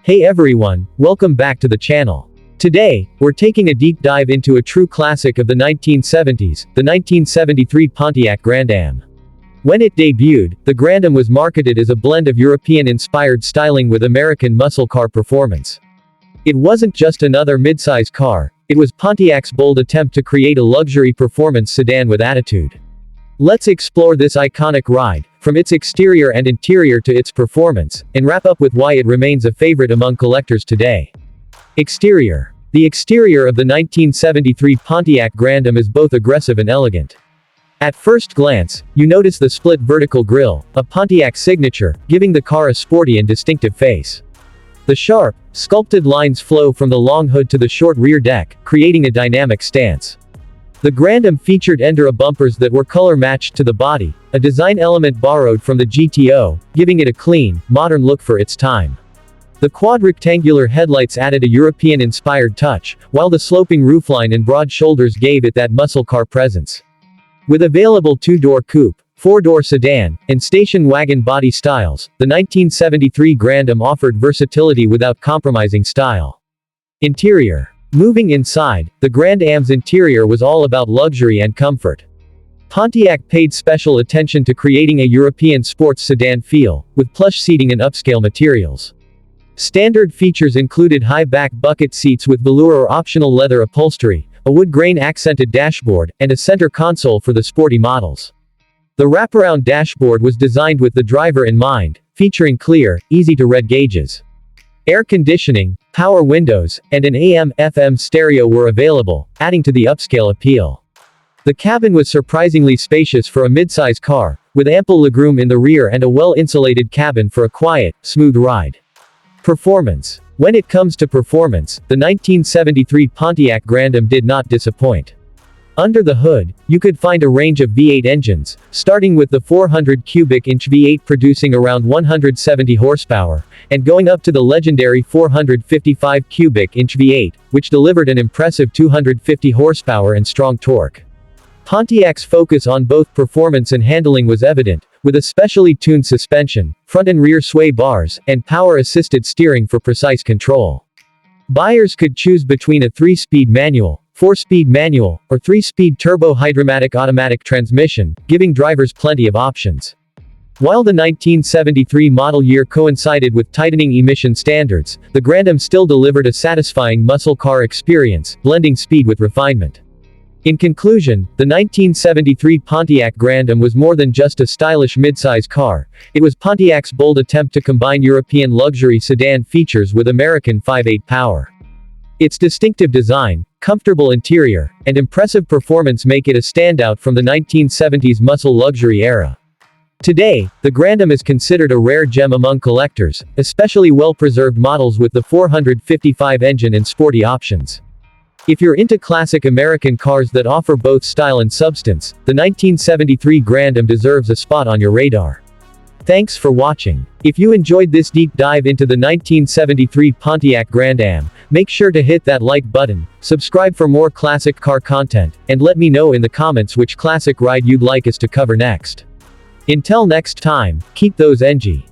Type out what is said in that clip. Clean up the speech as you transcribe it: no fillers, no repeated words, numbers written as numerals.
Hey everyone, welcome back to the channel. Today, we're taking a deep dive into a true classic of the 1970s, the 1973 Pontiac Grand Am. When it debuted, the Grand Am was marketed as a blend of European-inspired styling with American muscle car performance. It wasn't just another mid-size car, it was Pontiac's bold attempt to create a luxury performance sedan with attitude. Let's explore this iconic ride, from its exterior and interior to its performance, and wrap up with why it remains a favorite among collectors today. Exterior. The exterior of the 1973 Pontiac Grand Am is both aggressive and elegant. At first glance, you notice the split vertical grille, a Pontiac signature, giving the car a sporty and distinctive face. The sharp, sculpted lines flow from the long hood to the short rear deck, creating a dynamic stance. The Grand Am featured Endura bumpers that were color-matched to the body, a design element borrowed from the GTO, giving it a clean, modern look for its time. The quad-rectangular headlights added a European-inspired touch, while the sloping roofline and broad shoulders gave it that muscle car presence. With available two-door coupe, four-door sedan, and station wagon body styles, the 1973 Grand Am offered versatility without compromising style. Interior. Moving inside, the Grand Am's interior was all about luxury and comfort. Pontiac paid special attention to creating a European sports sedan feel, with plush seating and upscale materials. Standard features included high-back bucket seats with velour or optional leather upholstery, a wood grain-accented dashboard, and a center console for the sporty models. The wraparound dashboard was designed with the driver in mind, featuring clear, easy-to-read gauges. Air conditioning, power windows, and an AM/FM stereo were available, adding to the upscale appeal. The cabin was surprisingly spacious for a mid-size car, with ample legroom in the rear and a well-insulated cabin for a quiet, smooth ride. Performance. When it comes to performance, the 1973 Pontiac Grand Am did not disappoint. Under the hood, you could find a range of V8 engines, starting with the 400 cubic inch V8 producing around 170 horsepower, and going up to the legendary 455 cubic inch V8, which delivered an impressive 250 horsepower and strong torque. Pontiac's focus on both performance and handling was evident, with a specially tuned suspension, front and rear sway bars, and power-assisted steering for precise control. Buyers could choose between a 3-speed manual, 4-speed manual, or 3-speed turbo-hydromatic automatic transmission, giving drivers plenty of options. While the 1973 model year coincided with tightening emission standards, the Grand Am still delivered a satisfying muscle car experience, blending speed with refinement. In conclusion, the 1973 Pontiac Grand Am was more than just a stylish mid-size car, it was Pontiac's bold attempt to combine European luxury sedan features with American 5.8 power. Its distinctive design, comfortable interior, and impressive performance make it a standout from the 1970s muscle luxury era. Today, the Grand Am is considered a rare gem among collectors, especially well-preserved models with the 455 engine and sporty options. If you're into classic American cars that offer both style and substance, the 1973 Grand Am deserves a spot on your radar. Thanks for watching. If you enjoyed this deep dive into the 1973 Pontiac Grand Am, make sure to hit that like button, subscribe for more classic car content, and let me know in the comments which classic ride you'd like us to cover next. Until next time, keep those NG.